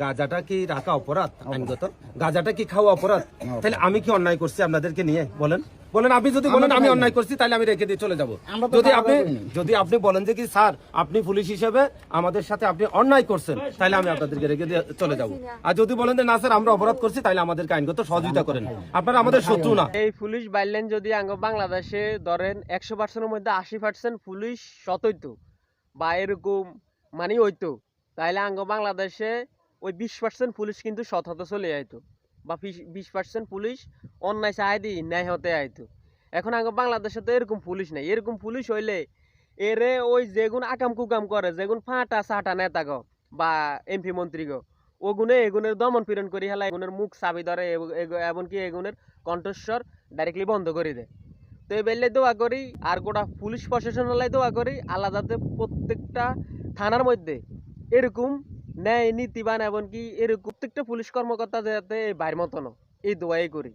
গাঁজাটা কি রাখা অপরাধ আইনগত? গাঁজাটা কি খাওয়া অপরাধ? তাহলে আমি কি অন্যায় করছি আপনাদেরকে নিয়ে? বলেন বলেন, আপনি যদি বলেন আমি অন্যায় করছি তাহলে আমি রেখে দিয়ে চলে যাব। যদি আপনি বলেন যে কি স্যার আপনি পুলিশ হিসেবে আমাদের সাথে আপনি অন্যায় করছেন, তাহলে আমি আপনাদেরকে রেখে দিয়ে চলে যাব। আর যদি বলেন যে না স্যার আমরা অপরাধ করছি, তাহলে আমাদেরকে আইনগত সহযোগিতা করেন। আপনারা আমাদের শত্রু না। এই পুলিশ বাইলেন যদি আঙ্গ বাংলাদেশে ধরেন 100%-এর মধ্যে 80% পুলিশ সৎ হইতো বা এরকম মানে হইতো, তাইলে আঙ্গ বাংলাদেশে ওই 20% পুলিশ কিন্তু সৎ হতে চলে আইতো, বা 20% পুলিশ অন্যায় চাহাই ন্যায় হতে আইতো। এখন আঙ্গ বাংলাদেশে তো এরকম পুলিশ নাই। এরকম পুলিশ হইলে এরে ওই যেগুন আকাম কুকাম করে, যেগুন ফাটা সাটা নেতা গো বা এমপি মন্ত্রী গো, ওগুনে এগুনের দমন পীড়ন করি হেলা, এগুনের মুখ চাবি ধরে, এমনকি এগুনের কণ্ঠস্বর ডাইরেক্টলি বন্ধ করে দেয়। তো এই বেললে দোয়া করি আর গোটা পুলিশ প্রশাসনালয় দোয়া করি আল্লাহ যাতে প্রত্যেকটা থানার মধ্যে এরকম ন্যায় নীতিবান, এমনকি এরকম প্রত্যেকটা পুলিশ কর্মকর্তা যাতে বাইর মতন, এই দোয়াই করি।